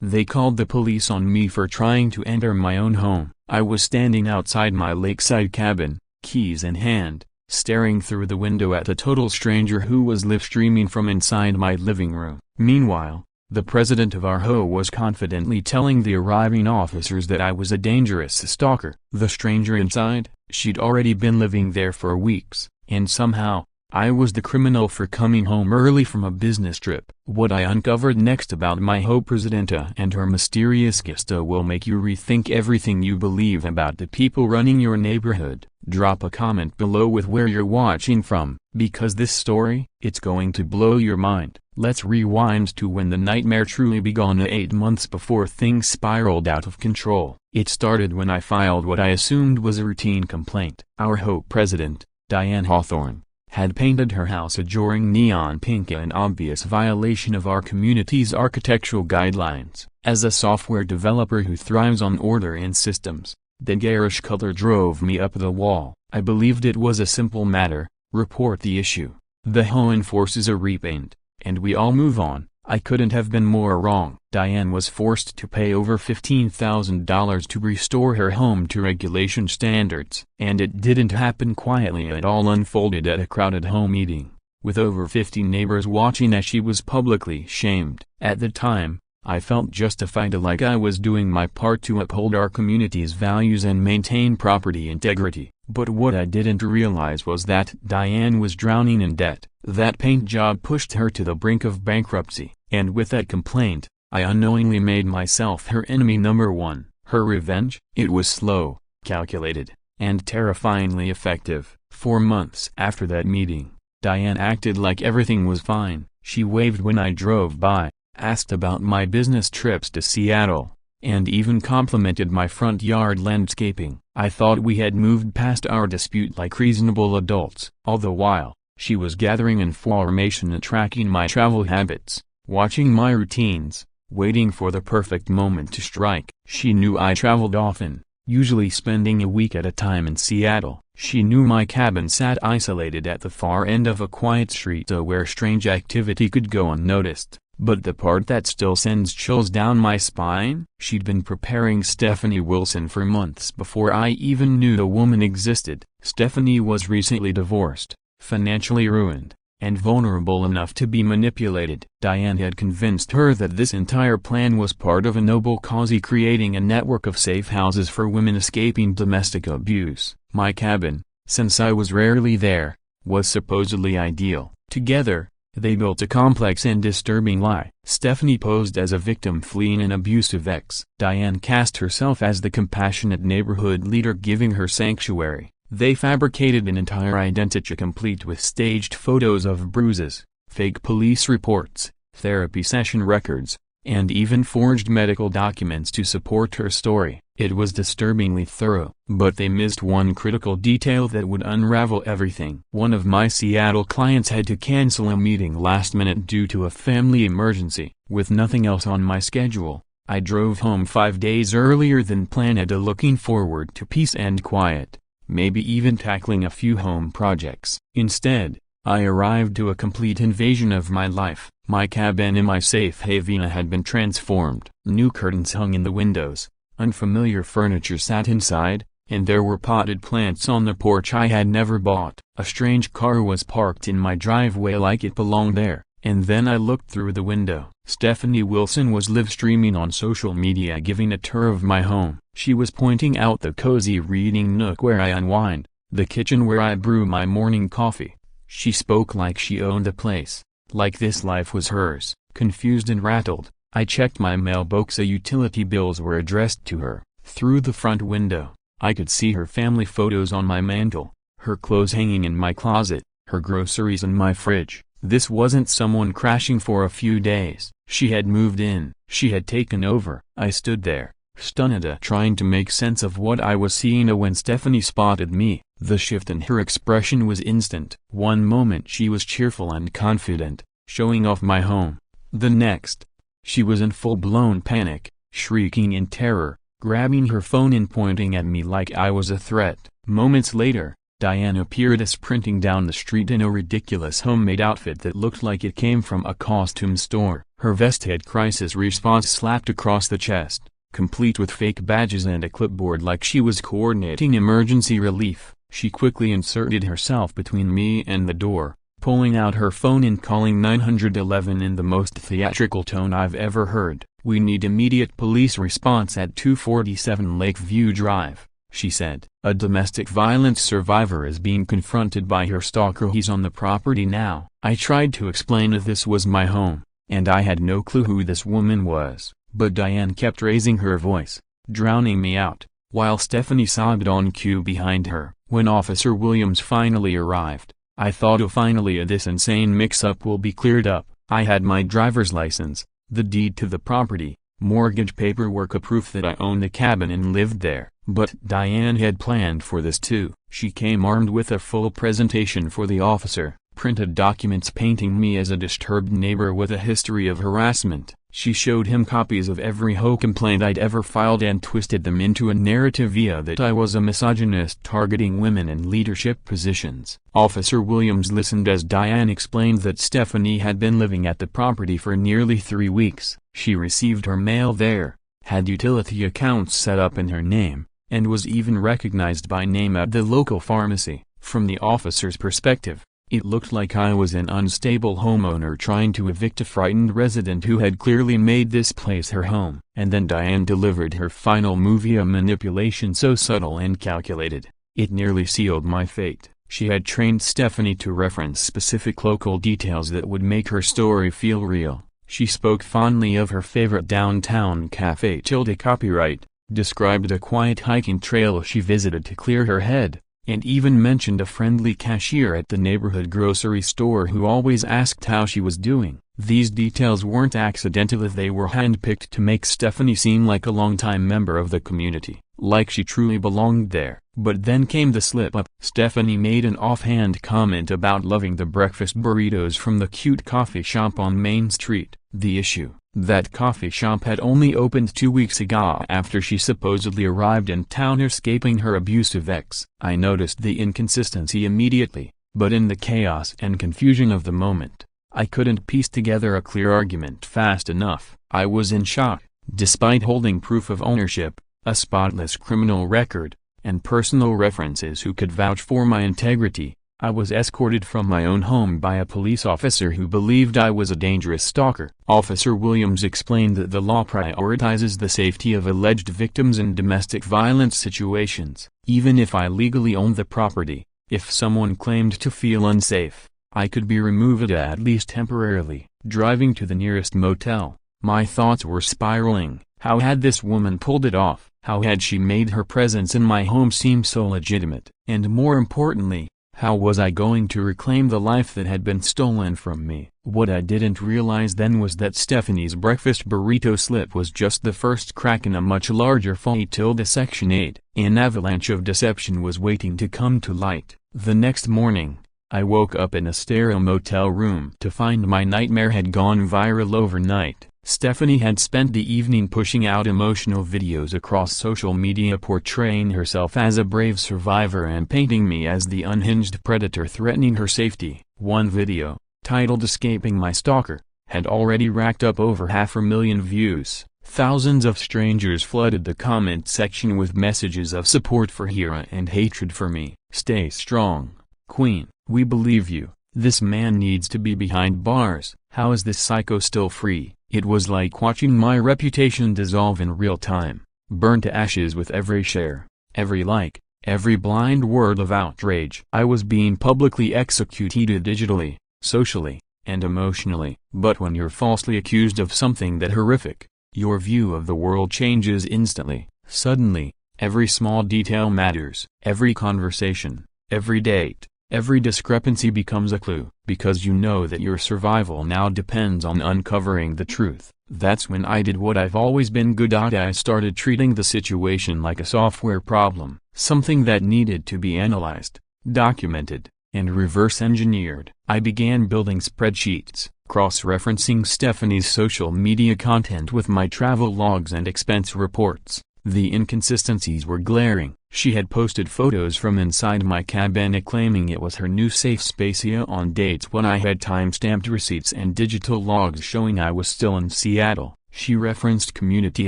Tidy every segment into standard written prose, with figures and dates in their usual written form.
They called the police on me for trying to enter my own home. I was standing outside my lakeside cabin, keys in hand, staring through the window at a total stranger who was live streaming from inside my living room. Meanwhile, the president of our HOA was confidently telling the arriving officers that I was a dangerous stalker. The stranger inside, she'd already been living there for weeks, and somehow, I was the criminal for coming home early from a business trip. What I uncovered next about my HOA presidenta and her mysterious gesta will make you rethink everything you believe about the people running your neighborhood. Drop a comment below with where you're watching from, because this story, it's going to blow your mind. Let's rewind to when the nightmare truly began 8 months before things spiraled out of control. It started when I filed what I assumed was a routine complaint. Our HOA president, Diane Hawthorne, had painted her house adoring neon pink, an obvious violation of our community's architectural guidelines. As a software developer who thrives on order in systems, the garish color drove me up the wall. I believed it was a simple matter: report the issue, the HOA enforces a repaint, and we all move on. I couldn't have been more wrong. Diane was forced to pay over $15,000 to restore her home to regulation standards. And it didn't happen quietly. It all unfolded at a crowded HOA meeting, with over 50 neighbors watching as she was publicly shamed. At the time, I felt justified, like I was doing my part to uphold our community's values and maintain property integrity. But what I didn't realize was that Diane was drowning in debt. That paint job pushed her to the brink of bankruptcy, and with that complaint, I unknowingly made myself her enemy number one. Her revenge? It was slow, calculated, and terrifyingly effective. 4 months after that meeting, Diane acted like everything was fine. She waved when I drove by, asked about my business trips to Seattle, and even complimented my front yard landscaping. I thought we had moved past our dispute like reasonable adults. All the while, she was gathering information and tracking my travel habits, watching my routines, waiting for the perfect moment to strike. She knew I traveled often, usually spending a week at a time in Seattle. She knew my cabin sat isolated at the far end of a quiet street where strange activity could go unnoticed. But the part that still sends chills down my spine? She'd been preparing Stephanie Wilson for months before I even knew the woman existed. Stephanie was recently divorced, financially ruined, and vulnerable enough to be manipulated. Diane had convinced her that this entire plan was part of a noble cause, creating a network of safe houses for women escaping domestic abuse. My cabin, since I was rarely there, was supposedly ideal. Together, they built a complex and disturbing lie. Stephanie posed as a victim fleeing an abusive ex. Diane cast herself as the compassionate neighborhood leader giving her sanctuary. They fabricated an entire identity complete with staged photos of bruises, fake police reports, therapy session records, and even forged medical documents to support her story. It was disturbingly thorough. But they missed one critical detail that would unravel everything. One of my Seattle clients had to cancel a meeting last minute due to a family emergency. With nothing else on my schedule, I drove home 5 days earlier than planned, looking forward to peace and quiet, maybe even tackling a few home projects. Instead, I arrived to a complete invasion of my life. My cabin in my safe haven had been transformed. New curtains hung in the windows, unfamiliar furniture sat inside, and there were potted plants on the porch I had never bought. A strange car was parked in my driveway like it belonged there, and then I looked through the window. Stephanie Wilson was live streaming on social media, giving a tour of my home. She was pointing out the cozy reading nook where I unwind, the kitchen where I brew my morning coffee. She spoke like she owned the place, like this life was hers. Confused and rattled, I checked my mailbox. Utility bills were addressed to her. Through the front window, I could see her family photos on my mantle, her clothes hanging in my closet, her groceries in my fridge. This wasn't someone crashing for a few days. She had moved in. She had taken over. I stood there, stunned, trying to make sense of what I was seeing when Stephanie spotted me. The shift in her expression was instant. One moment she was cheerful and confident, showing off my home. The next, she was in full-blown panic, shrieking in terror, grabbing her phone and pointing at me like I was a threat. Moments later, Diane appeared sprinting down the street in a ridiculous homemade outfit that looked like it came from a costume store. Her vest had crisis response slapped across the chest, complete with fake badges and a clipboard like she was coordinating emergency relief. She quickly inserted herself between me and the door, pulling out her phone and calling 911 in the most theatrical tone I've ever heard. "We need immediate police response at 247 Lakeview Drive," she said. "A domestic violence survivor is being confronted by her stalker. He's on the property now." I tried to explain that this was my home, and I had no clue who this woman was, but Diane kept raising her voice, drowning me out, while Stephanie sobbed on cue behind her. When Officer Williams finally arrived, I thought, oh, finally this insane mix-up will be cleared up. I had my driver's license, the deed to the property, mortgage paperwork, a proof that I owned the cabin and lived there. But Diane had planned for this too. She came armed with a full presentation for the officer, printed documents painting me as a disturbed neighbor with a history of harassment. She showed him copies of every HOA complaint I'd ever filed and twisted them into a narrative via that I was a misogynist targeting women in leadership positions. Officer Williams listened as Diane explained that Stephanie had been living at the property for nearly 3 weeks. She received her mail there, had utility accounts set up in her name, and was even recognized by name at the local pharmacy. From the officer's perspective, it looked like I was an unstable homeowner trying to evict a frightened resident who had clearly made this place her home. And then Diane delivered her final move via manipulation so subtle and calculated, it nearly sealed my fate. She had trained Stephanie to reference specific local details that would make her story feel real. She spoke fondly of her favorite downtown cafe tilde copyright, described a quiet hiking trail she visited to clear her head, and even mentioned a friendly cashier at the neighborhood grocery store who always asked how she was doing. These details weren't accidental, as they were handpicked to make Stephanie seem like a longtime member of the community, like she truly belonged there. But then came the slip-up. Stephanie made an offhand comment about loving the breakfast burritos from the cute coffee shop on Main Street. The issue: that coffee shop had only opened 2 weeks ago after she supposedly arrived in town escaping her abusive ex. I noticed the inconsistency immediately, but in the chaos and confusion of the moment, I couldn't piece together a clear argument fast enough. I was in shock. Despite holding proof of ownership, a spotless criminal record, and personal references who could vouch for my integrity, I was escorted from my own home by a police officer who believed I was a dangerous stalker. Officer Williams explained that the law prioritizes the safety of alleged victims in domestic violence situations. Even if I legally owned the property, if someone claimed to feel unsafe, I could be removed at least temporarily. Driving to the nearest motel, my thoughts were spiraling. How had this woman pulled it off? How had she made her presence in my home seem so legitimate? And more importantly, how was I going to reclaim the life that had been stolen from me? What I didn't realize then was that Stephanie's breakfast burrito slip was just the first crack in a much larger fall. Section 8. An avalanche of deception was waiting to come to light. The next morning, I woke up in a sterile motel room to find my nightmare had gone viral overnight. Stephanie had spent the evening pushing out emotional videos across social media portraying herself as a brave survivor and painting me as the unhinged predator threatening her safety. One video, titled "Escaping My Stalker," had already racked up over 500,000 views. Thousands of strangers flooded the comment section with messages of support for Hira and hatred for me. "Stay strong, Queen. We believe you. This man needs to be behind bars. How is this psycho still free?" It was like watching my reputation dissolve in real time, burn to ashes with every share, every like, every blind word of outrage. I was being publicly executed digitally, socially, and emotionally. But when you're falsely accused of something that horrific, your view of the world changes instantly. Suddenly, every small detail matters. Every conversation, every date, every discrepancy becomes a clue, because you know that your survival now depends on uncovering the truth. That's when I did what I've always been good at. I started treating the situation like a software problem, something that needed to be analyzed, documented, and reverse-engineered. I began building spreadsheets, cross-referencing Stephanie's social media content with my travel logs and expense reports. The inconsistencies were glaring, She had posted photos from inside my cabana claiming it was her new safe space on dates when I had time-stamped receipts and digital logs showing I was still in Seattle. She referenced community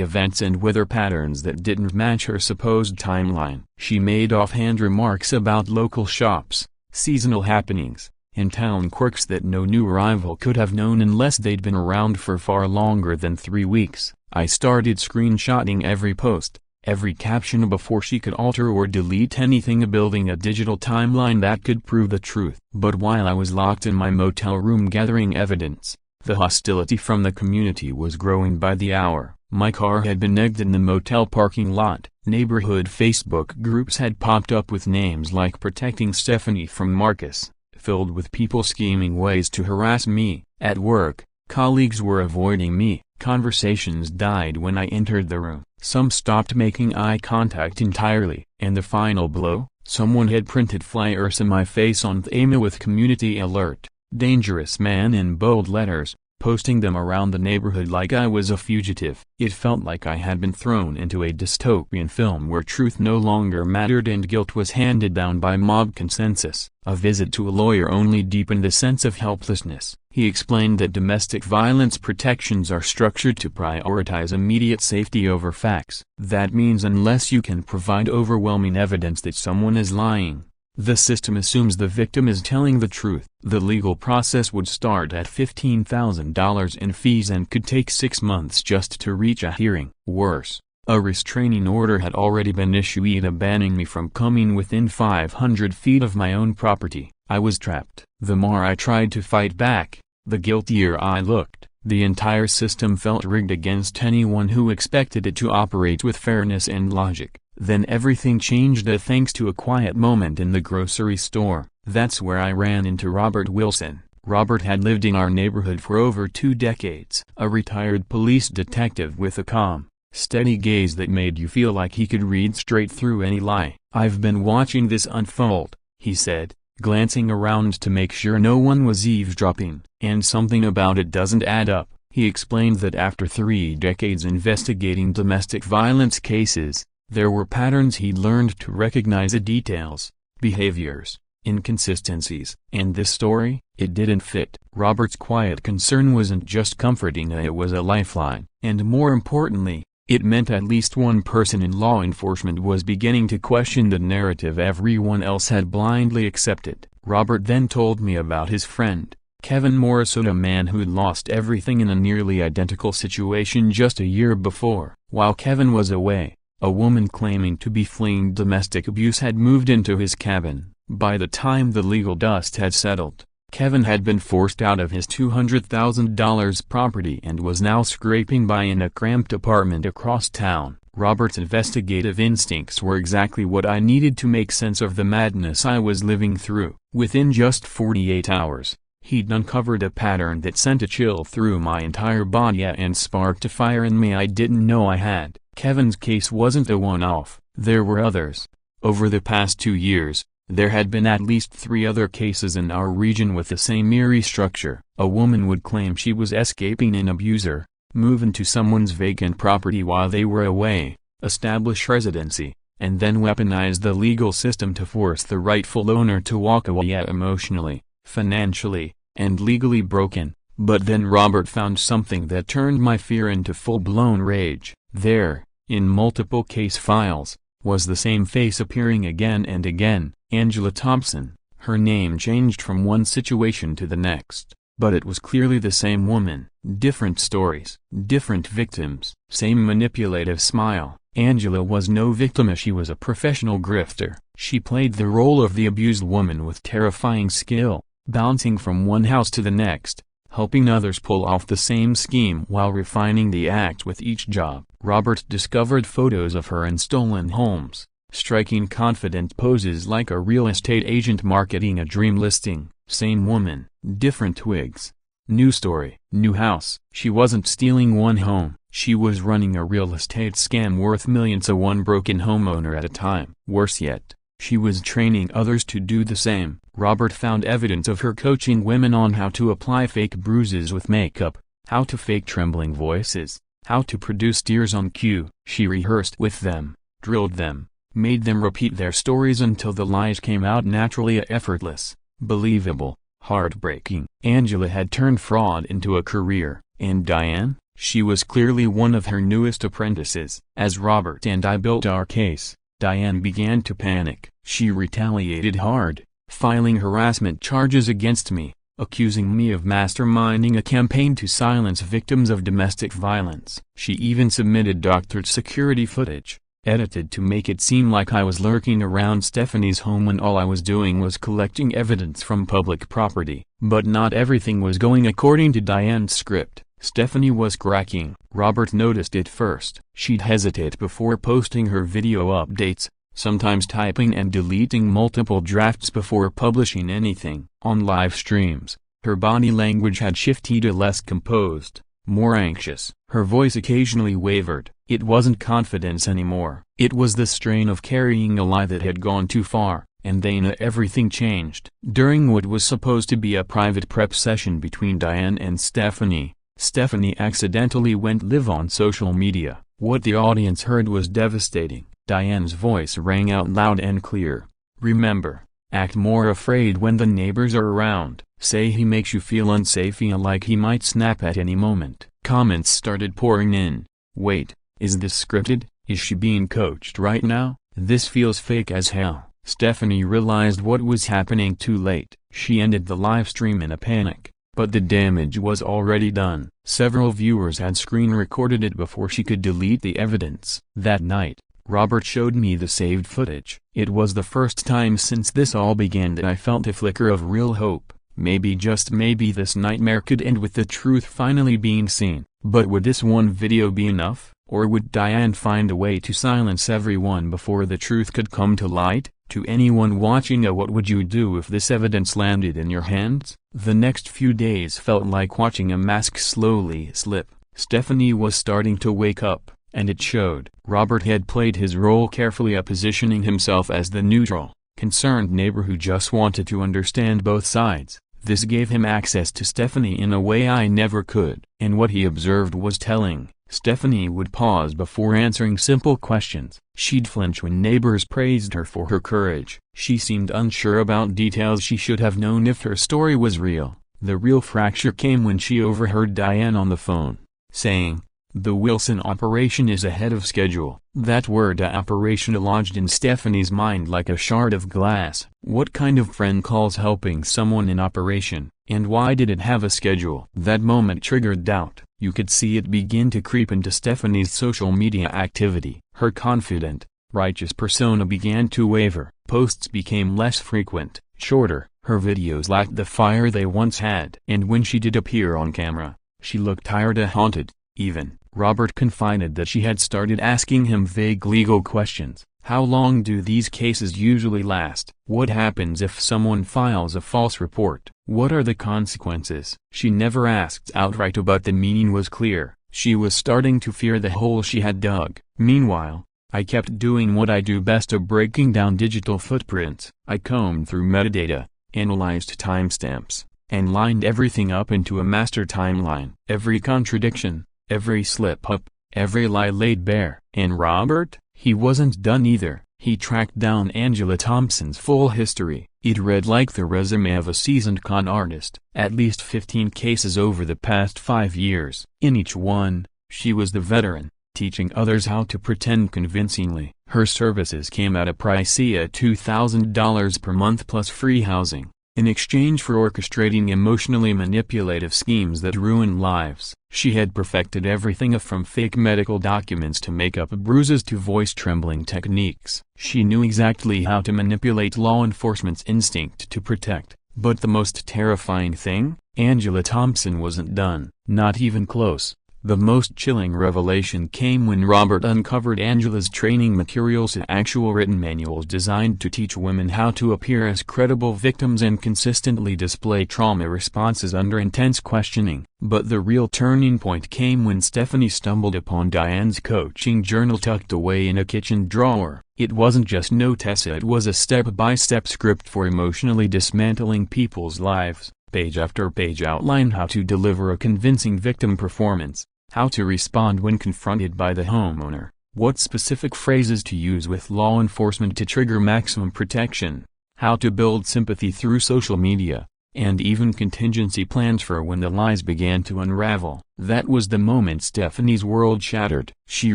events and weather patterns that didn't match her supposed timeline. She made offhand remarks about local shops, seasonal happenings, and town quirks that no new arrival could have known unless they'd been around for far longer than 3 weeks. I started screenshotting every post, every caption before she could alter or delete anything, building a digital timeline that could prove the truth. But while I was locked in my motel room gathering evidence, the hostility from the community was growing by the hour. My car had been egged in the motel parking lot. Neighborhood Facebook groups had popped up with names like Protecting Stephanie from Marcus, filled with people scheming ways to harass me. At work, colleagues were avoiding me. Conversations died when I entered the room. Some stopped making eye contact entirely. And the final blow? Someone had printed flyers in my face on Thema with community alert, dangerous man in bold letters, posting them around the neighborhood like I was a fugitive. It felt like I had been thrown into a dystopian film where truth no longer mattered and guilt was handed down by mob consensus. A visit to a lawyer only deepened the sense of helplessness. He explained that domestic violence protections are structured to prioritize immediate safety over facts. That means unless you can provide overwhelming evidence that someone is lying, the system assumes the victim is telling the truth. The legal process would start at $15,000 in fees and could take 6 months just to reach a hearing. Worse, a restraining order had already been issued banning me from coming within 500 feet of my own property. I was trapped. The more I tried to fight back, the guiltier I looked. The entire system felt rigged against anyone who expected it to operate with fairness and logic. Then everything changed thanks to a quiet moment in the grocery store. That's where I ran into Robert Wilson. Robert had lived in our neighborhood for over 2 decades. A retired police detective with a calm, steady gaze that made you feel like he could read straight through any lie. "I've been watching this unfold," he said, glancing around to make sure no one was eavesdropping. "And something about it doesn't add up." He explained that after 3 decades investigating domestic violence cases, there were patterns he'd learned to recognize: details, behaviors, inconsistencies. And this story? It didn't fit. Robert's quiet concern wasn't just comforting, it was a lifeline. And more importantly, it meant at least one person in law enforcement was beginning to question the narrative everyone else had blindly accepted. Robert then told me about his friend, Kevin Morrison, a man who'd lost everything in a nearly identical situation just a year before. While Kevin was away, a woman claiming to be fleeing domestic abuse had moved into his cabin. By the time the legal dust had settled, Kevin had been forced out of his $200,000 property and was now scraping by in a cramped apartment across town. Robert's investigative instincts were exactly what I needed to make sense of the madness I was living through. Within just 48 hours, he'd uncovered a pattern that sent a chill through my entire body and sparked a fire in me I didn't know I had. Kevin's case wasn't a one-off. There were others. Over the past 2 years, there had been at least 3 other cases in our region with the same eerie structure. A woman would claim she was escaping an abuser, move into someone's vacant property while they were away, establish residency, and then weaponize the legal system to force the rightful owner to walk away. Emotionally, financially, and legally broken. But then Robert found something that turned my fear into full-blown rage. There, in multiple case files, was the same face appearing again and again, Angela Thompson. Her name changed from one situation to the next, but it was clearly the same woman. Different stories, different victims, same manipulative smile. Angela was no victim, she was a professional grifter. She played the role of the abused woman with terrifying skill, bouncing from one house to the next, helping others pull off the same scheme while refining the act with each job. Robert discovered photos of her in stolen homes, striking confident poses like a real estate agent marketing a dream listing. Same woman, different twigs. New story, new house. She wasn't stealing one home, she was running a real estate scam worth millions, a one broken homeowner at a time. Worse yet, she was training others to do the same. Robert found evidence of her coaching women on how to apply fake bruises with makeup, how to fake trembling voices, how to produce tears on cue. She rehearsed with them, drilled them, made them repeat their stories until the lies came out naturally, effortless, believable, heartbreaking. Angela had turned fraud into a career, and Diane, she was clearly one of her newest apprentices. As Robert and I built our case, Diane began to panic. She retaliated hard, filing harassment charges against me, accusing me of masterminding a campaign to silence victims of domestic violence. She even submitted doctored security footage, edited to make it seem like I was lurking around Stephanie's home when all I was doing was collecting evidence from public property. But not everything was going according to Diane's script. Stephanie was cracking. Robert noticed it first. She'd hesitate before posting her video updates, sometimes typing and deleting multiple drafts before publishing anything. On live streams, her body language had shifted to less composed, more anxious. Her voice occasionally wavered. It wasn't confidence anymore. It was the strain of carrying a lie that had gone too far, and then everything changed. During what was supposed to be a private prep session between Diane and Stephanie, Stephanie accidentally went live on social media. What the audience heard was devastating. Diane's voice rang out loud and clear. "Remember, act more afraid when the neighbors are around. Say he makes you feel unsafe, feel like he might snap at any moment." Comments started pouring in. "Wait, is this scripted? Is she being coached right now? This feels fake as hell." Stephanie realized what was happening too late. She ended the live stream in a panic, but the damage was already done. Several viewers had screen recorded it before she could delete the evidence. That night, Robert showed me the saved footage. It was the first time since this all began that I felt a flicker of real hope. Maybe, just maybe, this nightmare could end with the truth finally being seen. But would this one video be enough? Or would Diane find a way to silence everyone before the truth could come to light? To anyone watching, what would you do if this evidence landed in your hands? The next few days felt like watching a mask slowly slip. Stephanie was starting to wake up, and it showed. Robert had played his role carefully, positioning himself as the neutral, concerned neighbor who just wanted to understand both sides. This gave him access to Stephanie in a way I never could. And what he observed was telling. Stephanie would pause before answering simple questions. She'd flinch when neighbors praised her for her courage. She seemed unsure about details she should have known if her story was real. The real fracture came when she overheard Diane on the phone, saying, "The Wilson operation is ahead of schedule." That word operation lodged in Stephanie's mind like a shard of glass. What kind of friend calls helping someone in operation, and why did it have a schedule? That moment triggered doubt. You could see it begin to creep into Stephanie's social media activity. Her confident, righteous persona began to waver. Posts became less frequent, shorter. Her videos lacked the fire they once had. And when she did appear on camera, she looked tired and haunted. Even Robert confided that she had started asking him vague legal questions. How long do these cases usually last? What happens if someone files a false report? What are the consequences? She never asked outright, but the meaning was clear. She was starting to fear the hole she had dug. Meanwhile, I kept doing what I do best, breaking down digital footprints. I combed through metadata, analyzed timestamps, and lined everything up into a master timeline. Every contradiction, every slip-up, every lie laid bare. And Robert? He wasn't done either. He tracked down Angela Thompson's full history. It read like the resume of a seasoned con artist. At least 15 cases over the past 5 years. In each one, she was the veteran, teaching others how to pretend convincingly. Her services came at a pricey $2,000 per month plus free housing, in exchange for orchestrating emotionally manipulative schemes that ruin lives. She had perfected everything from fake medical documents to makeup bruises to voice-trembling techniques. She knew exactly how to manipulate law enforcement's instinct to protect. But the most terrifying thing? Angela Thompson wasn't done. Not even close. The most chilling revelation came when Robert uncovered Angela's training materials, actual written manuals designed to teach women how to appear as credible victims and consistently display trauma responses under intense questioning. But the real turning point came when Stephanie stumbled upon Diane's coaching journal tucked away in a kitchen drawer. It wasn't just notes, it was a step-by-step script for emotionally dismantling people's lives. Page after page outlined how to deliver a convincing victim performance, how to respond when confronted by the homeowner, what specific phrases to use with law enforcement to trigger maximum protection, how to build sympathy through social media, and even contingency plans for when the lies began to unravel. That was the moment Stephanie's world shattered. She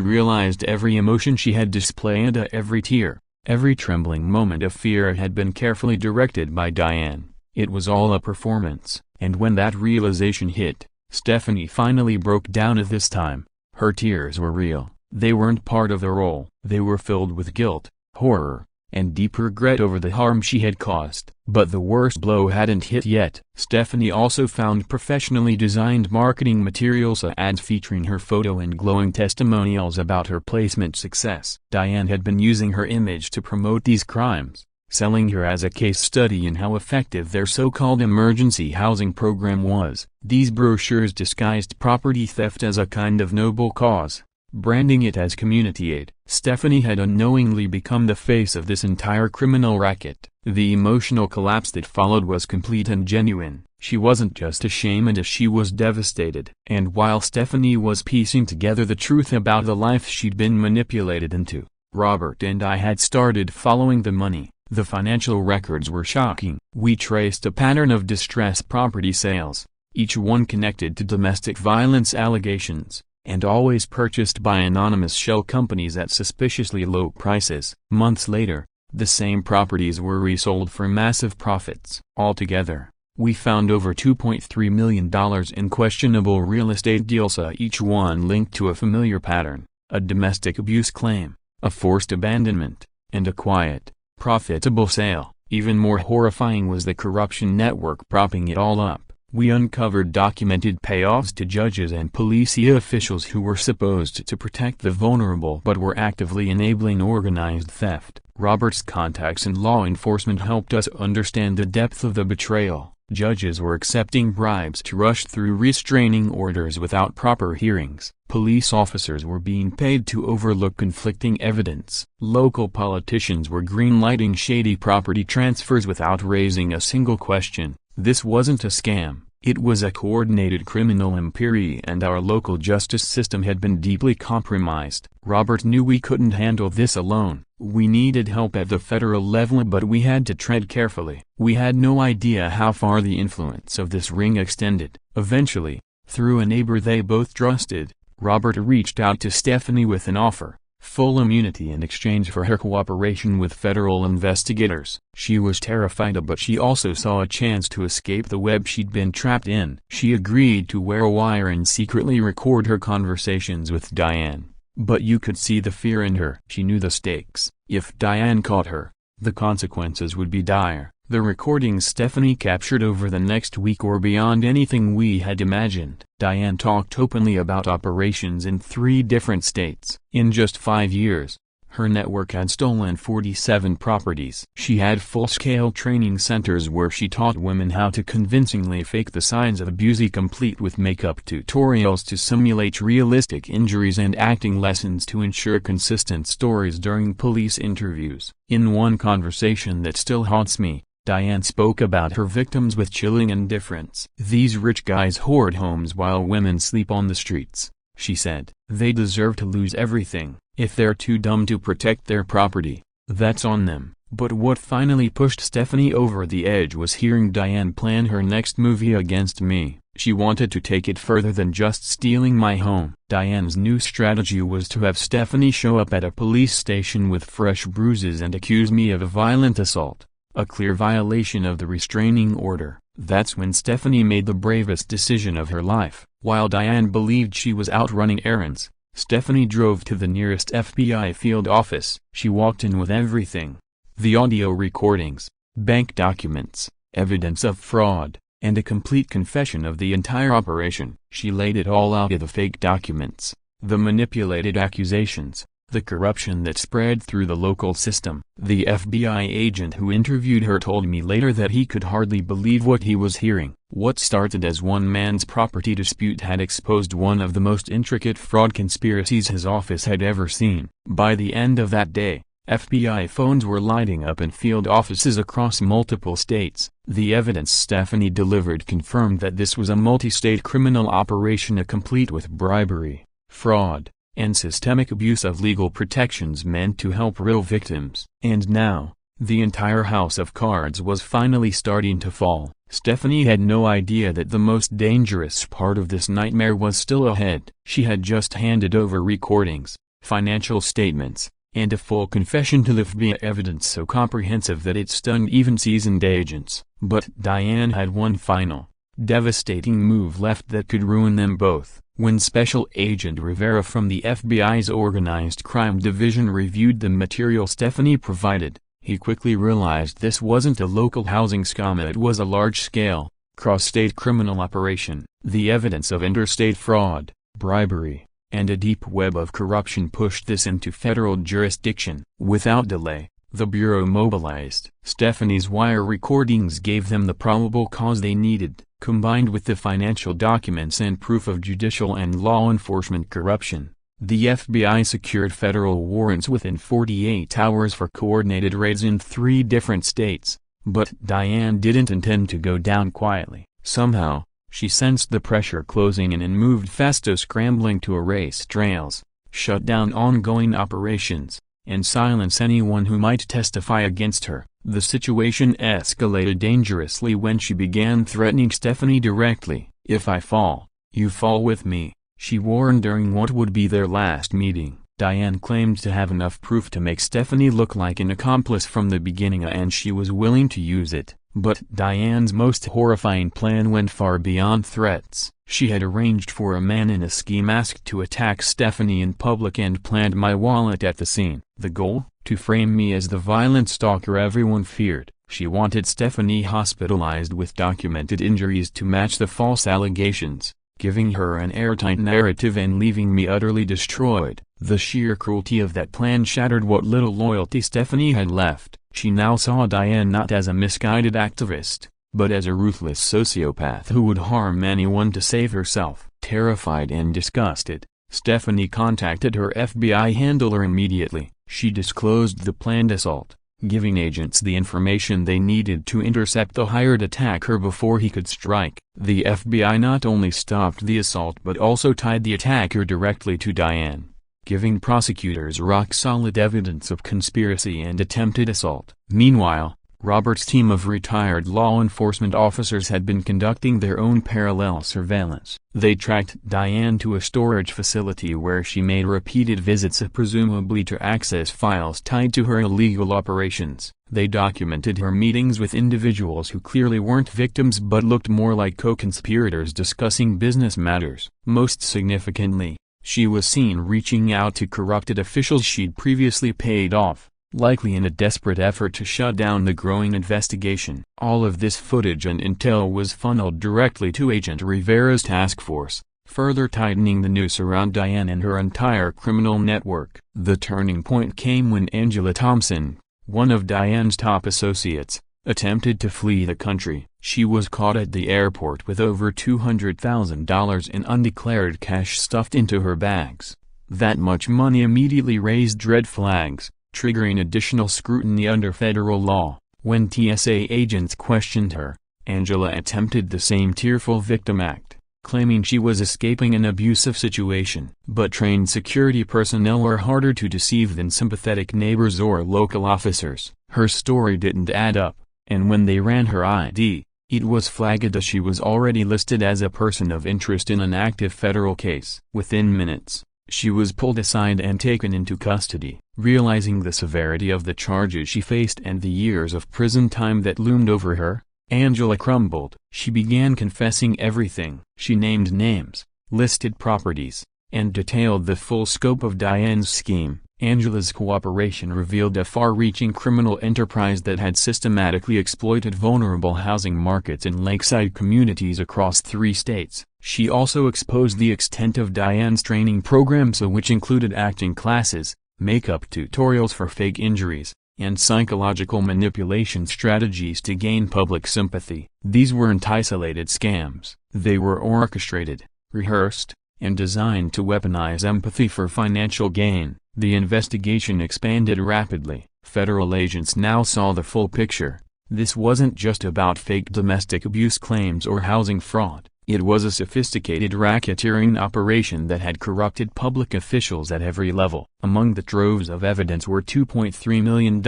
realized every emotion she had displayed, every tear, every trembling moment of fear had been carefully directed by Diane. It was all a performance. And when that realization hit, Stephanie finally broke down. At this time, her tears were real. They weren't part of the role. They were filled with guilt, horror, and deep regret over the harm she had caused. But the worst blow hadn't hit yet. Stephanie also found professionally designed marketing materials, ads featuring her photo and glowing testimonials about her placement success. Diane had been using her image to promote these crimes, selling her as a case study in how effective their so-called emergency housing program was. These brochures disguised property theft as a kind of noble cause, branding it as community aid. Stephanie had unknowingly become the face of this entire criminal racket. The emotional collapse that followed was complete and genuine. She wasn't just ashamed, she was devastated. And while Stephanie was piecing together the truth about the life she'd been manipulated into, Robert and I had started following the money. The financial records were shocking. We traced a pattern of distressed property sales, each one connected to domestic violence allegations, and always purchased by anonymous shell companies at suspiciously low prices. Months later, the same properties were resold for massive profits. Altogether, we found over $2.3 million in questionable real estate deals, each one linked to a familiar pattern: a domestic abuse claim, a forced abandonment, and a quiet, profitable sale. Even more horrifying was the corruption network propping it all up. We uncovered documented payoffs to judges and police officials who were supposed to protect the vulnerable but were actively enabling organized theft. Robert's contacts in law enforcement helped us understand the depth of the betrayal. Judges were accepting bribes to rush through restraining orders without proper hearings. Police officers were being paid to overlook conflicting evidence. Local politicians were greenlighting shady property transfers without raising a single question. This wasn't a scam, it was a coordinated criminal impery, and our local justice system had been deeply compromised. Robert knew we couldn't handle this alone. We needed help at the federal level, but we had to tread carefully. We had no idea how far the influence of this ring extended. Eventually, through a neighbor they both trusted, Robert reached out to Stephanie with an offer: full immunity in exchange for her cooperation with federal investigators. She was terrified, but she also saw a chance to escape the web she'd been trapped in. She agreed to wear a wire and secretly record her conversations with Diane. But you could see the fear in her. She knew the stakes. If Diane caught her, the consequences would be dire. The recordings Stephanie captured over the next week were beyond anything we had imagined. Diane talked openly about operations in 3 different states. In just 5 years, her network had stolen 47 properties. She had full-scale training centers where she taught women how to convincingly fake the signs of abuse, complete with makeup tutorials to simulate realistic injuries and acting lessons to ensure consistent stories during police interviews. In one conversation that still haunts me, Diane spoke about her victims with chilling indifference. "These rich guys hoard homes while women sleep on the streets," she said. "They deserve to lose everything. If they're too dumb to protect their property, that's on them." But what finally pushed Stephanie over the edge was hearing Diane plan her next movie against me. She wanted to take it further than just stealing my home. Diane's new strategy was to have Stephanie show up at a police station with fresh bruises and accuse me of a violent assault, a clear violation of the restraining order. That's when Stephanie made the bravest decision of her life. While Diane believed she was out running errands, Stephanie drove to the nearest FBI field office. She walked in with everything: the audio recordings, bank documents, evidence of fraud, and a complete confession of the entire operation. She laid it all out: the fake documents, the manipulated accusations, the corruption that spread through the local system. The FBI agent who interviewed her told me later that he could hardly believe what he was hearing. What started as one man's property dispute had exposed one of the most intricate fraud conspiracies his office had ever seen. By the end of that day, FBI phones were lighting up in field offices across multiple states. The evidence Stephanie delivered confirmed that this was a multi-state criminal operation, complete with bribery, fraud, and systemic abuse of legal protections meant to help real victims. And now, the entire house of cards was finally starting to fall. Stephanie had no idea that the most dangerous part of this nightmare was still ahead. She had just handed over recordings, financial statements, and a full confession to the FBI, evidence so comprehensive that it stunned even seasoned agents. But Diane had one final, devastating move left that could ruin them both. When Special Agent Rivera from the FBI's Organized Crime Division reviewed the material Stephanie provided, he quickly realized this wasn't a local housing scam, it was a large-scale, cross-state criminal operation. The evidence of interstate fraud, bribery, and a deep web of corruption pushed this into federal jurisdiction. Without delay, the Bureau mobilized. Stephanie's wire recordings gave them the probable cause they needed, combined with the financial documents and proof of judicial and law enforcement corruption. The FBI secured federal warrants within 48 hours for coordinated raids in 3 different states. But Diane didn't intend to go down quietly. Somehow, she sensed the pressure closing in and moved fast, scrambling to erase trails, shut down ongoing operations, and silence anyone who might testify against her. The situation escalated dangerously when she began threatening Stephanie directly. "If I fall, you fall with me," she warned during what would be their last meeting. Diane claimed to have enough proof to make Stephanie look like an accomplice from the beginning, and she was willing to use it. But Diane's most horrifying plan went far beyond threats. She had arranged for a man in a ski mask to attack Stephanie in public and plant my wallet at the scene. The goal? To frame me as the violent stalker everyone feared. She wanted Stephanie hospitalized with documented injuries to match the false allegations, giving her an airtight narrative and leaving me utterly destroyed. The sheer cruelty of that plan shattered what little loyalty Stephanie had left. She now saw Diane not as a misguided activist, but as a ruthless sociopath who would harm anyone to save herself. Terrified and disgusted, Stephanie contacted her FBI handler immediately. She disclosed the planned assault, giving agents the information they needed to intercept the hired attacker before he could strike. The FBI not only stopped the assault but also tied the attacker directly to Diane, giving prosecutors rock-solid evidence of conspiracy and attempted assault. Meanwhile, Robert's team of retired law enforcement officers had been conducting their own parallel surveillance. They tracked Diane to a storage facility where she made repeated visits, presumably to access files tied to her illegal operations. They documented her meetings with individuals who clearly weren't victims but looked more like co-conspirators discussing business matters. Most significantly, she was seen reaching out to corrupted officials she'd previously paid off, likely in a desperate effort to shut down the growing investigation. All of this footage and intel was funneled directly to Agent Rivera's task force, further tightening the noose around Diane and her entire criminal network. The turning point came when Angela Thompson, one of Diane's top associates, attempted to flee the country. She was caught at the airport with over $200,000 in undeclared cash stuffed into her bags. That much money immediately raised red flags, triggering additional scrutiny under federal law. When TSA agents questioned her, Angela attempted the same tearful victim act, claiming she was escaping an abusive situation. But trained security personnel are harder to deceive than sympathetic neighbors or local officers. Her story didn't add up, and when they ran her ID, it was flagged as she was already listed as a person of interest in an active federal case. Within minutes, she was pulled aside and taken into custody. Realizing the severity of the charges she faced and the years of prison time that loomed over her, Angela crumbled. She began confessing everything. She named names, listed properties, and detailed the full scope of Diane's scheme. Angela's cooperation revealed a far-reaching criminal enterprise that had systematically exploited vulnerable housing markets in lakeside communities across 3 states. She also exposed the extent of Diane's training programs, which included acting classes, makeup tutorials for fake injuries, and psychological manipulation strategies to gain public sympathy. These weren't isolated scams. They were orchestrated, rehearsed, and designed to weaponize empathy for financial gain. The investigation expanded rapidly. Federal agents now saw the full picture. This wasn't just about fake domestic abuse claims or housing fraud. It was a sophisticated racketeering operation that had corrupted public officials at every level. Among the troves of evidence were $2.3 million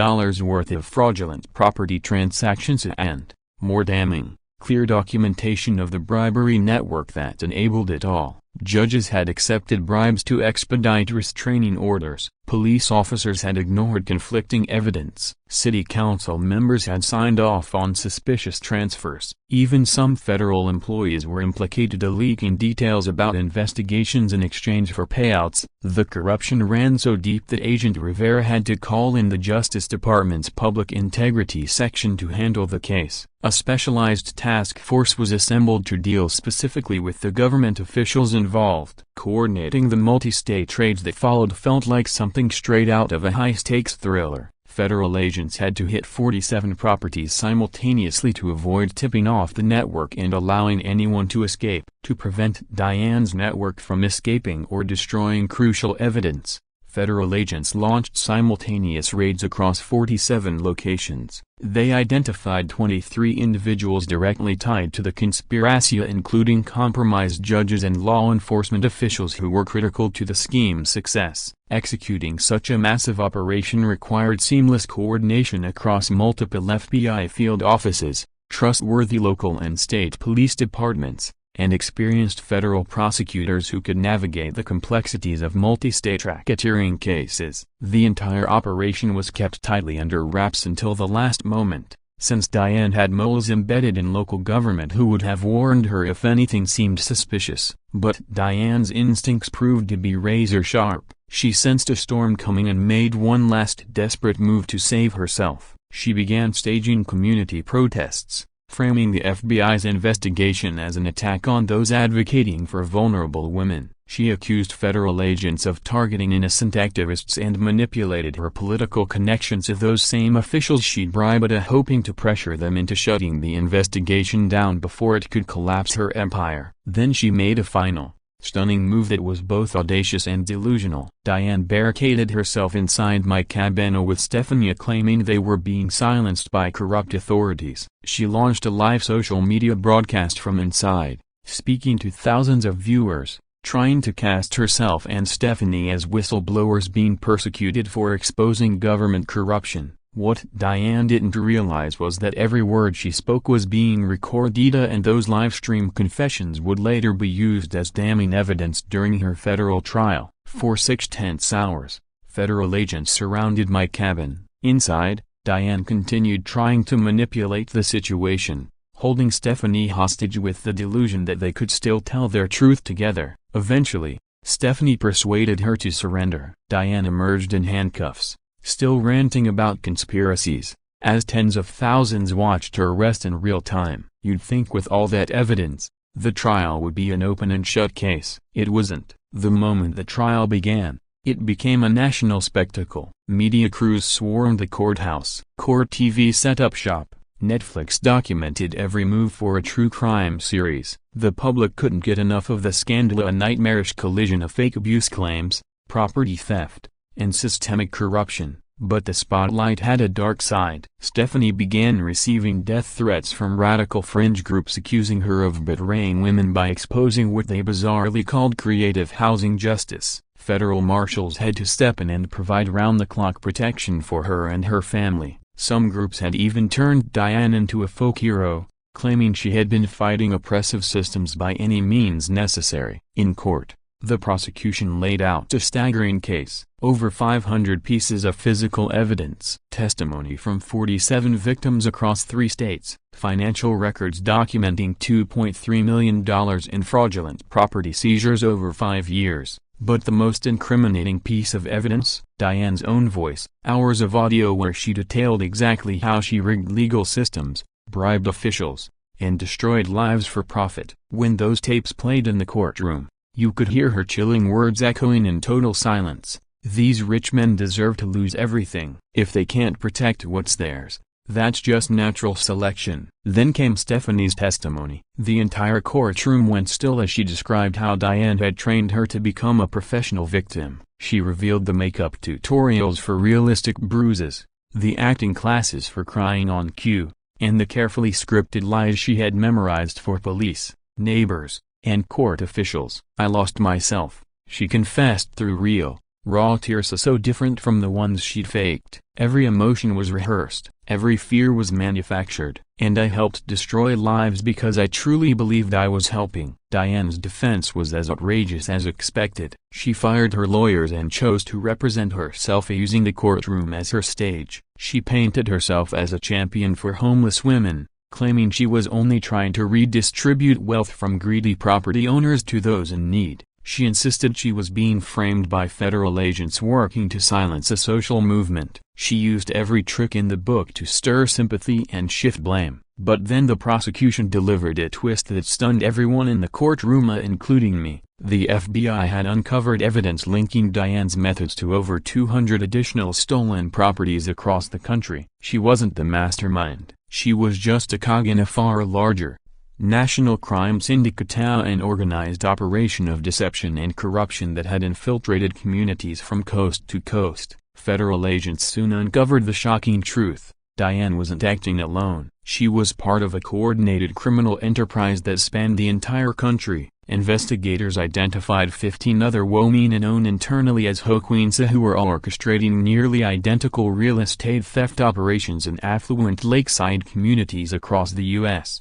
worth of fraudulent property transactions and, more damning, clear documentation of the bribery network that enabled it all. Judges had accepted bribes to expedite restraining orders. Police officers had ignored conflicting evidence. City council members had signed off on suspicious transfers. Even some federal employees were implicated, leaking details about investigations in exchange for payouts. The corruption ran so deep that Agent Rivera had to call in the Justice Department's Public Integrity Section to handle the case. A specialized task force was assembled to deal specifically with the government officials involved. Coordinating the multi-state raids that followed felt like something straight out of a high-stakes thriller. Federal agents had to hit 47 properties simultaneously to avoid tipping off the network and allowing anyone to escape. To prevent Diane's network from escaping or destroying crucial evidence, federal agents launched simultaneous raids across 47 locations. They identified 23 individuals directly tied to the conspiracy, including compromised judges and law enforcement officials who were critical to the scheme's success. Executing such a massive operation required seamless coordination across multiple FBI field offices, trustworthy local and state police departments, and experienced federal prosecutors who could navigate the complexities of multi-state racketeering cases. The entire operation was kept tightly under wraps until the last moment, since Diane had moles embedded in local government who would have warned her if anything seemed suspicious. But Diane's instincts proved to be razor sharp. She sensed a storm coming and made one last desperate move to save herself. She began staging community protests, framing the FBI's investigation as an attack on those advocating for vulnerable women. She accused federal agents of targeting innocent activists and manipulated her political connections to those same officials she'd bribed, hoping to pressure them into shutting the investigation down before it could collapse her empire. Then she made a final, stunning move that was both audacious and delusional. Diane barricaded herself inside my cabana with Stephanie, claiming they were being silenced by corrupt authorities. She launched a live social media broadcast from inside, speaking to thousands of viewers, trying to cast herself and Stephanie as whistleblowers being persecuted for exposing government corruption. What Diane didn't realize was that every word she spoke was being recorded, and those live-stream confessions would later be used as damning evidence during her federal trial. For 6 tense hours, federal agents surrounded my cabin. Inside, Diane continued trying to manipulate the situation, holding Stephanie hostage with the delusion that they could still tell their truth together. Eventually, Stephanie persuaded her to surrender. Diane emerged in handcuffs, still ranting about conspiracies, as tens of thousands watched her arrest in real time. You'd think with all that evidence, the trial would be an open and shut case. It wasn't. The moment the trial began, it became a national spectacle. Media crews swarmed the courthouse. Court TV set up shop. Netflix documented every move for a true crime series. The public couldn't get enough of the scandal, a nightmarish collision of fake abuse claims, property theft, and systemic corruption. But the spotlight had a dark side. Stephanie began receiving death threats from radical fringe groups accusing her of betraying women by exposing what they bizarrely called creative housing justice. Federal marshals had to step in and provide round-the-clock protection for her and her family. Some groups had even turned Diane into a folk hero, claiming she had been fighting oppressive systems by any means necessary. In court, the prosecution laid out a staggering case. Over 500 pieces of physical evidence, testimony from 47 victims across 3 states, financial records documenting $2.3 million in fraudulent property seizures over 5 years. But the most incriminating piece of evidence? Diane's own voice. Hours of audio where she detailed exactly how she rigged legal systems, bribed officials, and destroyed lives for profit. When those tapes played in the courtroom, you could hear her chilling words echoing in total silence. These rich men deserve to lose everything. If they can't protect what's theirs, that's just natural selection. Then came Stephanie's testimony. The entire courtroom went still as she described how Diane had trained her to become a professional victim. She revealed the makeup tutorials for realistic bruises, the acting classes for crying on cue, and the carefully scripted lies she had memorized for police, neighbors, and court officials. I lost myself, she confessed through real, raw tears so different from the ones she'd faked. Every emotion was rehearsed, every fear was manufactured, and I helped destroy lives because I truly believed I was helping. Diane's defense was as outrageous as expected. She fired her lawyers and chose to represent herself using the courtroom as her stage. She painted herself as a champion for homeless women, claiming she was only trying to redistribute wealth from greedy property owners to those in need. She insisted she was being framed by federal agents working to silence a social movement. She used every trick in the book to stir sympathy and shift blame. But then the prosecution delivered a twist that stunned everyone in the courtroom, including me. The FBI had uncovered evidence linking Diane's methods to over 200 additional stolen properties across the country. She wasn't the mastermind. She was just a cog in a far larger national crime syndicate, an organized operation of deception and corruption that had infiltrated communities from coast to coast. Federal agents soon uncovered the shocking truth. Diane wasn't acting alone. She was part of a coordinated criminal enterprise that spanned the entire country. Investigators identified 15 other women known internally as HOA queens who were all orchestrating nearly identical real estate theft operations in affluent lakeside communities across the U.S.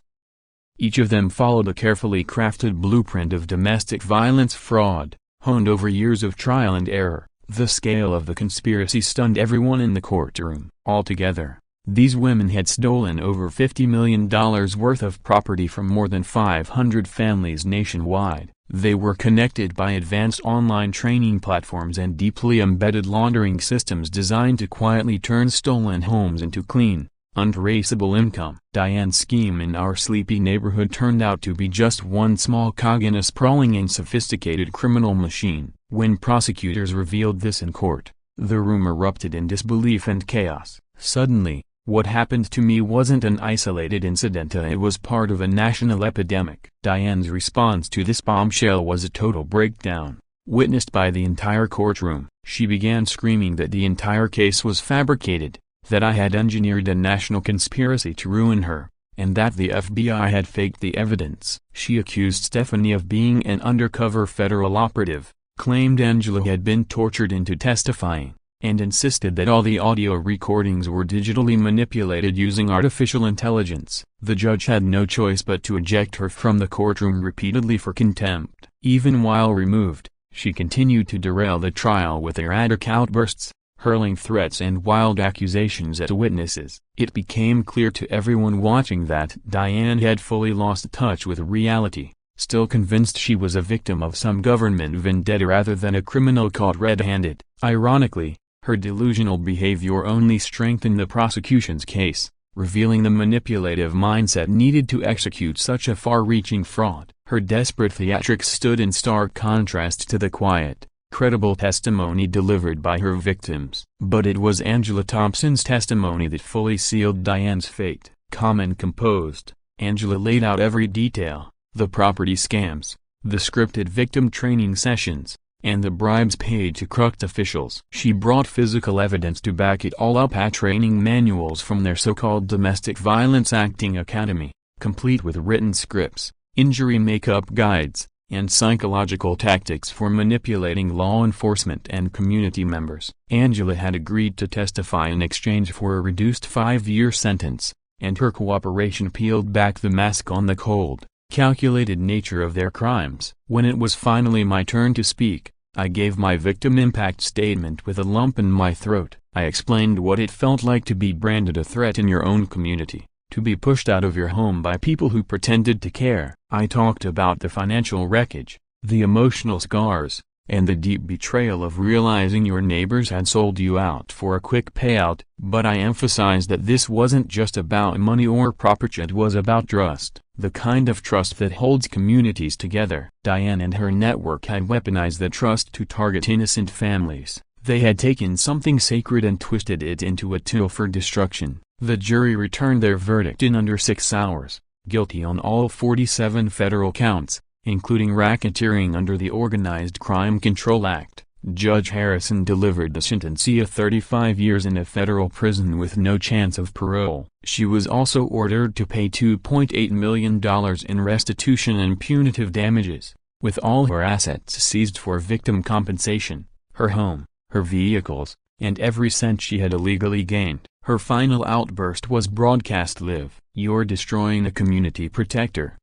Each of them followed a carefully crafted blueprint of domestic violence fraud, honed over years of trial and error. The scale of the conspiracy stunned everyone in the courtroom. Altogether, these women had stolen over $50 million worth of property from more than 500 families nationwide. They were connected by advanced online training platforms and deeply embedded laundering systems designed to quietly turn stolen homes into clean, untraceable income. Diane's scheme in our sleepy neighborhood turned out to be just one small cog in a sprawling and sophisticated criminal machine. When prosecutors revealed this in court, the room erupted in disbelief and chaos. Suddenly, what happened to me wasn't an isolated incident, it was part of a national epidemic. Diane's response to this bombshell was a total breakdown, witnessed by the entire courtroom. She began screaming that the entire case was fabricated, that I had engineered a national conspiracy to ruin her, and that the FBI had faked the evidence. She accused Stephanie of being an undercover federal operative, claimed Angela had been tortured into testifying, and insisted that all the audio recordings were digitally manipulated using artificial intelligence. The judge had no choice but to eject her from the courtroom repeatedly for contempt. Even while removed, she continued to derail the trial with erratic outbursts, hurling threats and wild accusations at witnesses. It became clear to everyone watching that Diane had fully lost touch with reality, still convinced she was a victim of some government vendetta rather than a criminal caught red-handed. Ironically, her delusional behavior only strengthened the prosecution's case, revealing the manipulative mindset needed to execute such a far-reaching fraud. Her desperate theatrics stood in stark contrast to the quiet, credible testimony delivered by her victims. But it was Angela Thompson's testimony that fully sealed Diane's fate. Calm and composed, Angela laid out every detail: the property scams, the scripted victim training sessions, and the bribes paid to corrupt officials. She brought physical evidence to back it all up: training manuals from their so-called Domestic Violence Acting Academy, complete with written scripts, injury makeup guides, and psychological tactics for manipulating law enforcement and community members. Angela had agreed to testify in exchange for a reduced 5-year sentence, and her cooperation peeled back the mask on the cold, calculated nature of their crimes. When it was finally my turn to speak, I gave my victim impact statement with a lump in my throat. I explained what it felt like to be branded a threat in your own community, to be pushed out of your home by people who pretended to care. I talked about the financial wreckage, the emotional scars, and the deep betrayal of realizing your neighbors had sold you out for a quick payout. But I emphasized that this wasn't just about money or property, it was about trust, the kind of trust that holds communities together. Diane and her network had weaponized that trust to target innocent families. They had taken something sacred and twisted it into a tool for destruction. The jury returned their verdict in under 6 hours, guilty on all 47 federal counts, including racketeering under the Organized Crime Control Act. Judge Harrison delivered the sentence of 35 years in a federal prison with no chance of parole. She was also ordered to pay $2.8 million in restitution and punitive damages, with all her assets seized for victim compensation, her home, her vehicles, and every cent she had illegally gained. Her final outburst was broadcast live. "You're destroying the community protector,"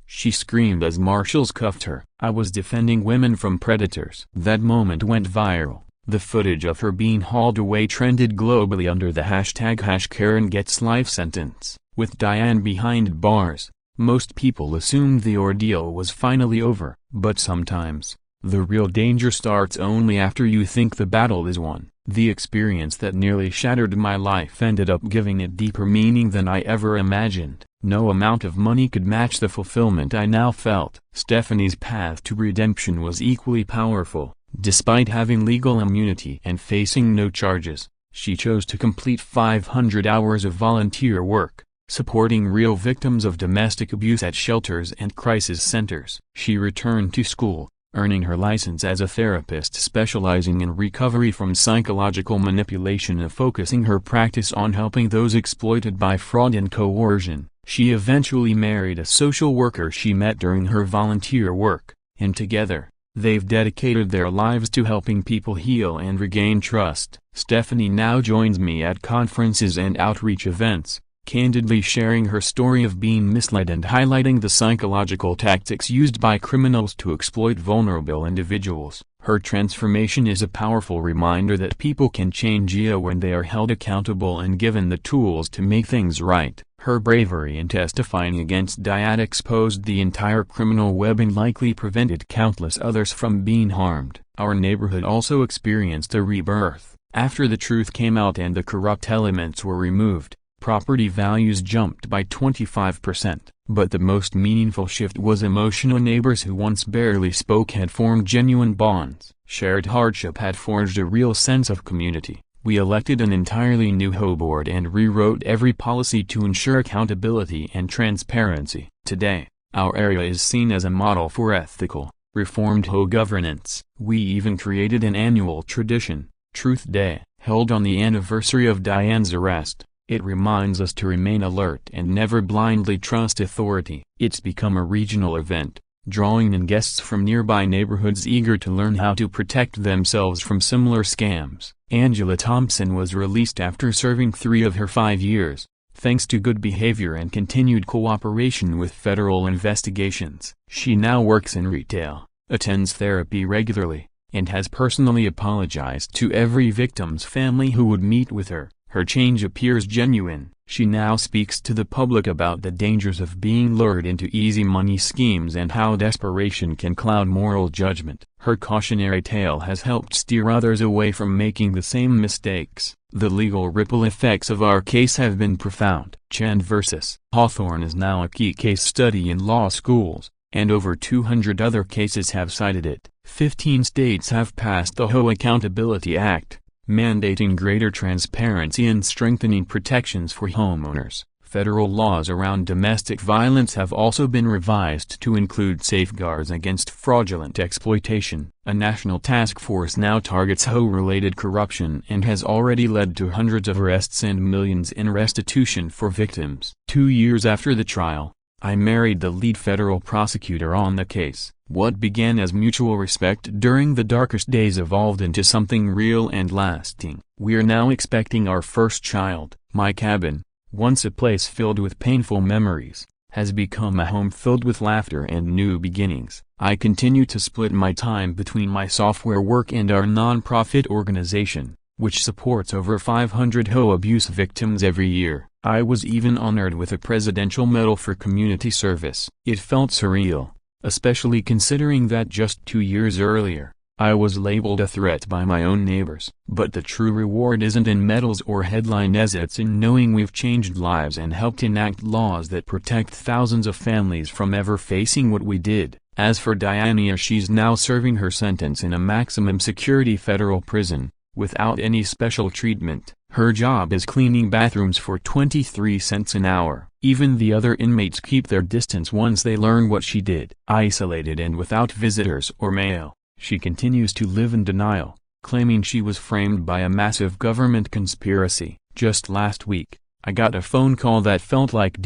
she screamed as marshals cuffed her. "I was defending women from predators." That moment went viral. The footage of her being hauled away trended globally under the hashtag #KarenGetsLife sentence. With Diane behind bars, most people assumed the ordeal was finally over. But sometimes, the real danger starts only after you think the battle is won. The experience that nearly shattered my life ended up giving it deeper meaning than I ever imagined. No amount of money could match the fulfillment I now felt. Stephanie's path to redemption was equally powerful. Despite having legal immunity and facing no charges, she chose to complete 500 hours of volunteer work, supporting real victims of domestic abuse at shelters and crisis centers. She returned to school, earning her license as a therapist specializing in recovery from psychological manipulation and focusing her practice on helping those exploited by fraud and coercion. She eventually married a social worker she met during her volunteer work, and together, they've dedicated their lives to helping people heal and regain trust. Stephanie now joins me at conferences and outreach events, candidly sharing her story of being misled and highlighting the psychological tactics used by criminals to exploit vulnerable individuals. Her transformation is a powerful reminder that people can change when they are held accountable and given the tools to make things right. Her bravery in testifying against Diane exposed the entire criminal web and likely prevented countless others from being harmed. Our neighborhood also experienced a rebirth. After the truth came out and the corrupt elements were removed, property values jumped by 25%. But the most meaningful shift was emotional. Neighbors who once barely spoke had formed genuine bonds. Shared hardship had forged a real sense of community. We elected an entirely new HOA board and rewrote every policy to ensure accountability and transparency. Today, our area is seen as a model for ethical, reformed HOA governance. We even created an annual tradition, Truth Day, held on the anniversary of Diane's arrest. It reminds us to remain alert and never blindly trust authority. It's become a regional event, drawing in guests from nearby neighborhoods eager to learn how to protect themselves from similar scams. Angela Thompson was released after serving 3 of her 5 years, thanks to good behavior and continued cooperation with federal investigations. She now works in retail, attends therapy regularly, and has personally apologized to every victim's family who would meet with her. Her change appears genuine. She now speaks to the public about the dangers of being lured into easy money schemes and how desperation can cloud moral judgment. Her cautionary tale has helped steer others away from making the same mistakes. The legal ripple effects of our case have been profound. Chand vs. Hawthorne is now a key case study in law schools, and over 200 other cases have cited it. 15 states have passed the HOA Accountability Act, mandating greater transparency and strengthening protections for homeowners. Federal laws around domestic violence have also been revised to include safeguards against fraudulent exploitation. A national task force now targets HOA-related corruption and has already led to hundreds of arrests and millions in restitution for victims. 2 years after the trial, I married the lead federal prosecutor on the case. What began as mutual respect during the darkest days evolved into something real and lasting. We're now expecting our first child. My cabin, once a place filled with painful memories, has become a home filled with laughter and new beginnings. I continue to split my time between my software work and our nonprofit organization, which supports over 500 HOA abuse victims every year. I was even honored with a Presidential Medal for Community Service. It felt surreal, especially considering that just 2 years earlier, I was labeled a threat by my own neighbors. But the true reward isn't in medals or headlines, it's in knowing we've changed lives and helped enact laws that protect thousands of families from ever facing what we did. As for Diana, she's now serving her sentence in a maximum security federal prison, without any special treatment. Her job is cleaning bathrooms for 23 cents an hour. Even the other inmates keep their distance once they learn what she did. Isolated and without visitors or mail, She continues to live in denial, claiming she was framed by a massive government conspiracy. Just last week, I got a phone call that felt like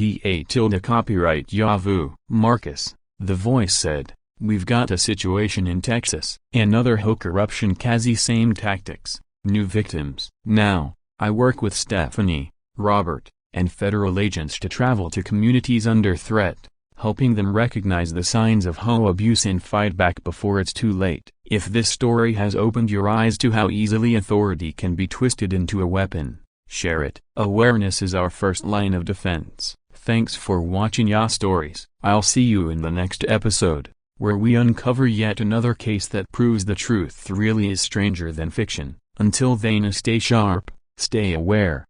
copyright Yahoo. Marcus, the voice said, "We've got a situation in Texas. Another HOA corruption same tactics, new victims." Now, I work with Stephanie, Robert, and federal agents to travel to communities under threat, helping them recognize the signs of HOA abuse and fight back before it's too late. If this story has opened your eyes to how easily authority can be twisted into a weapon, share it. Awareness is our first line of defense. Thanks for watching Ya Stories. I'll see you in the next episode, where we uncover yet another case that proves the truth really is stranger than fiction. Until then, stay sharp, stay aware,